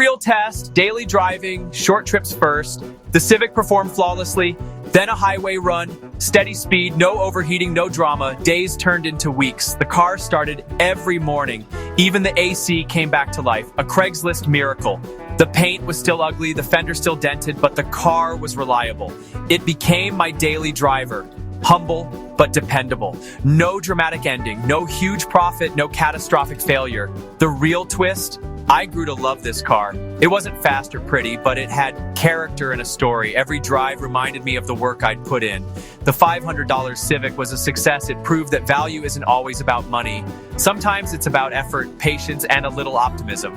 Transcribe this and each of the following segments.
real test, daily driving, short trips first. The Civic performed flawlessly, then a highway run, steady speed, no overheating, no drama. Days turned into weeks. The car started every morning. Even the AC came back to life, a Craigslist miracle. The paint was still ugly, the fender still dented, but the car was reliable. It became my daily driver. Humble, but dependable. No dramatic ending, no huge profit, no catastrophic failure. The real twist? I grew to love this car. It wasn't fast or pretty, but it had character and a story. Every drive reminded me of the work I'd put in. The $500 Civic was a success. It proved that value isn't always about money. Sometimes it's about effort, patience, and a little optimism.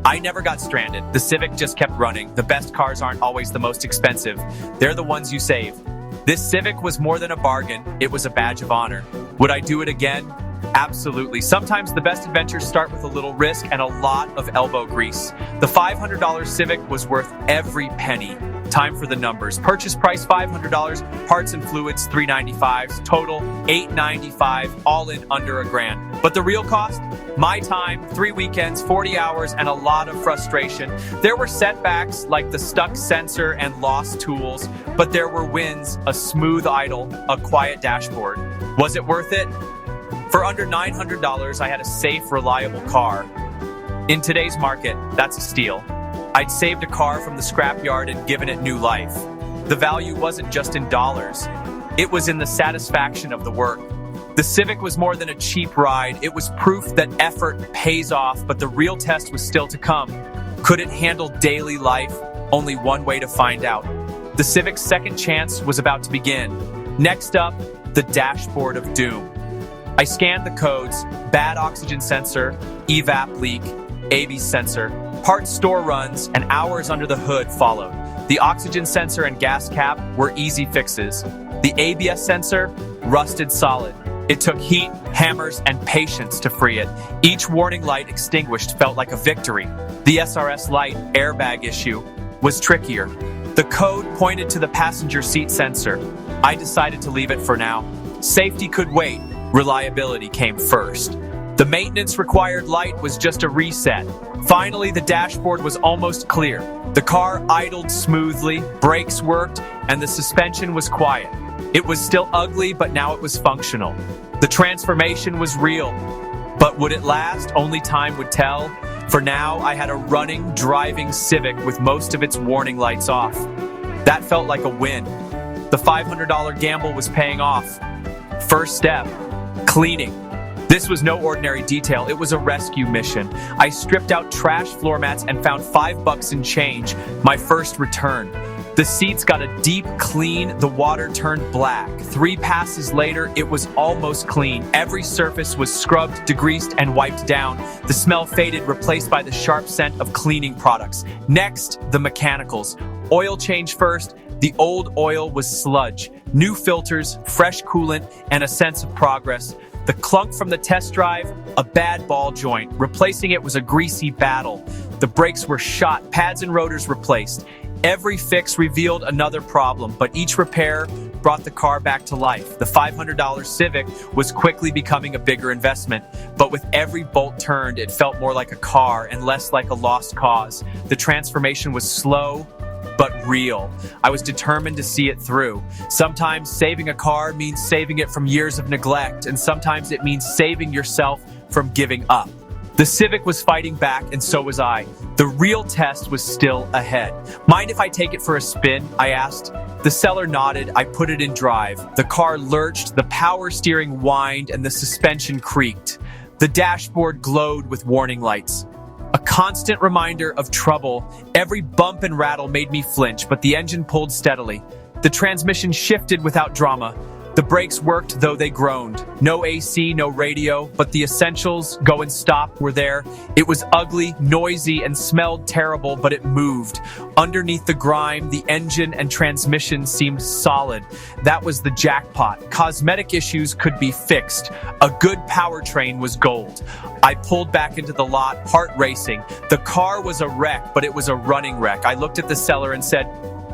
I never got stranded. The Civic just kept running. The best cars aren't always the most expensive. They're the ones you save. This Civic was more than a bargain. It was a badge of honor. Would I do it again? Absolutely. Sometimes the best adventures start with a little risk and a lot of elbow grease. The $500 Civic was worth every penny. Time for the numbers. Purchase price $500, parts and fluids $395, total $895, all in under $1,000. But the real cost? My time, 3 weekends, 40 hours, and a lot of frustration. There were setbacks like the stuck sensor and lost tools, but there were wins, a smooth idle, a quiet dashboard. Was it worth it? For under $900, I had a safe, reliable car. In today's market, that's a steal. I'd saved a car from the scrapyard and given it new life. The value wasn't just in dollars. It was in the satisfaction of the work. The Civic was more than a cheap ride. It was proof that effort pays off, but the real test was still to come. Could it handle daily life? Only one way to find out. The Civic's second chance was about to begin. Next up, the dashboard of doom. I scanned the codes: bad oxygen sensor, evap leak, ABS sensor. Part store runs and hours under the hood followed. The oxygen sensor and gas cap were easy fixes. The ABS sensor rusted solid. It took heat, hammers, and patience to free it. Each warning light extinguished felt like a victory. The SRS light airbag issue was trickier. The code pointed to the passenger seat sensor. I decided to leave it for now. Safety could wait. Reliability came first. The maintenance required light was just a reset. Finally, the dashboard was almost clear. The car idled smoothly, brakes worked, and the suspension was quiet. It was still ugly, but now it was functional. The transformation was real. But would it last? Only time would tell. For now, I had a running, driving Civic with most of its warning lights off. That felt like a win. The $500 gamble was paying off. First step, cleaning. This was no ordinary detail, it was a rescue mission. I stripped out trash floor mats and found $5 in change, my first return. The seats got a deep clean, the water turned black. 3 passes later, it was almost clean. Every surface was scrubbed, degreased, and wiped down. The smell faded, replaced by the sharp scent of cleaning products. Next, the mechanicals. Oil change first. The old oil was sludge. New filters, fresh coolant, and a sense of progress. The clunk from the test drive, a bad ball joint. Replacing it was a greasy battle. The brakes were shot, pads and rotors replaced. Every fix revealed another problem, but each repair brought the car back to life. The $500 Civic was quickly becoming a bigger investment, but with every bolt turned, it felt more like a car and less like a lost cause. The transformation was slow, but real. I was determined to see it through. Sometimes saving a car means saving it from years of neglect, and sometimes it means saving yourself from giving up. The Civic was fighting back, and so was I. The real test was still ahead. Mind if I take it for a spin? I asked. The seller nodded. I put it in drive. The car lurched, the power steering whined, and the suspension creaked. The dashboard glowed with warning lights. A constant reminder of trouble. Every bump and rattle made me flinch, but the engine pulled steadily. The transmission shifted without drama. The brakes worked, though they groaned. No AC, no radio, but the essentials, go and stop, were there. It was ugly, noisy, and smelled terrible, but it moved. Underneath the grime, the engine and transmission seemed solid. That was the jackpot. Cosmetic issues could be fixed. A good powertrain was gold. I pulled back into the lot, heart racing. The car was a wreck, but it was a running wreck. I looked at the seller and said,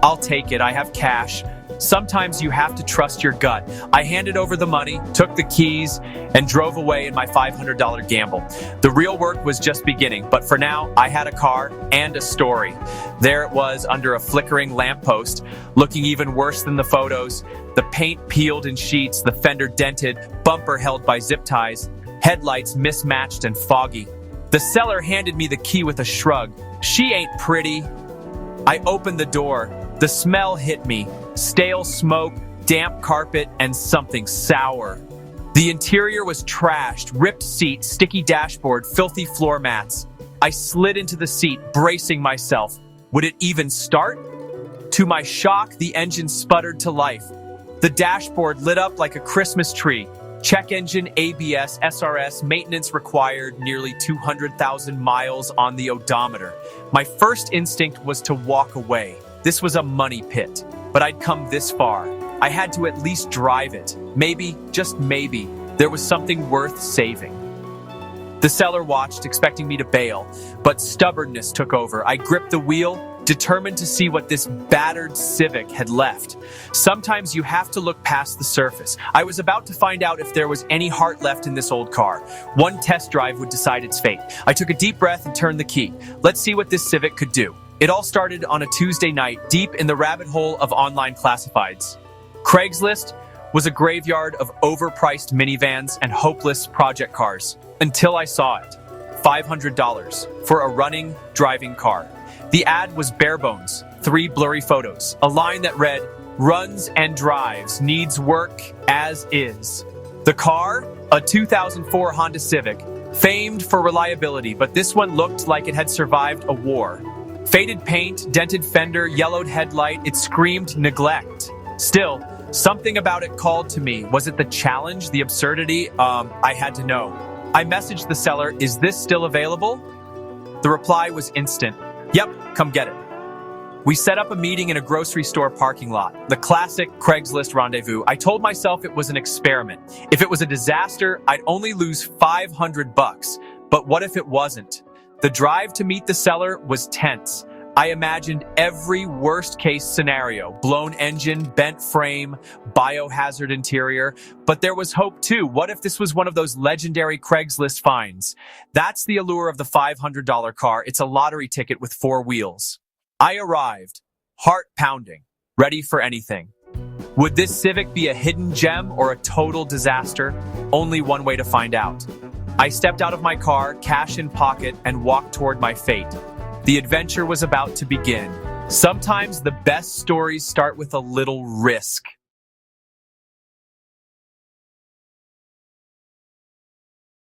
"I'll take it, I have cash." Sometimes you have to trust your gut. I handed over the money, took the keys, and drove away in my $500 gamble. The real work was just beginning, but for now, I had a car and a story. There it was under a flickering lamppost, looking even worse than the photos. The paint peeled in sheets, the fender dented, bumper held by zip ties, headlights mismatched and foggy. The seller handed me the key with a shrug. "She ain't pretty." I opened the door. The smell hit me. Stale smoke, damp carpet, and something sour. The interior was trashed, ripped seat, sticky dashboard, filthy floor mats. I slid into the seat, bracing myself. Would it even start? To my shock, the engine sputtered to life. The dashboard lit up like a Christmas tree. Check engine, ABS, SRS, maintenance required, nearly 200,000 miles on the odometer. My first instinct was to walk away. This was a money pit, but I'd come this far. I had to at least drive it. Maybe, just maybe, there was something worth saving. The seller watched, expecting me to bail, but stubbornness took over. I gripped the wheel, determined to see what this battered Civic had left. Sometimes you have to look past the surface. I was about to find out if there was any heart left in this old car. One test drive would decide its fate. I took a deep breath and turned the key. Let's see what this Civic could do. It all started on a Tuesday night, deep in the rabbit hole of online classifieds. Craigslist was a graveyard of overpriced minivans and hopeless project cars. Until I saw it. $500 for a running, driving car. The ad was bare bones, 3 blurry photos, a line that read, "Runs and drives, needs work as is." The car, a 2004 Honda Civic, famed for reliability, but this one looked like it had survived a war. Faded paint, dented fender, yellowed headlight, it screamed neglect. Still, something about it called to me. Was it the challenge, the absurdity? I had to know. I messaged the seller, "Is this still available?" The reply was instant. "Yep, come get it." We set up a meeting in a grocery store parking lot. The classic Craigslist rendezvous. I told myself it was an experiment. If it was a disaster, I'd only lose $500. But what if it wasn't? The drive to meet the seller was tense. I imagined every worst-case scenario: blown engine, bent frame, biohazard interior. But there was hope too. What if this was one of those legendary Craigslist finds? That's the allure of the $500 car. It's a lottery ticket with 4 wheels. I arrived, heart pounding, ready for anything. Would this Civic be a hidden gem or a total disaster? Only one way to find out. I stepped out of my car, cash in pocket, and walked toward my fate. The adventure was about to begin. Sometimes the best stories start with a little risk.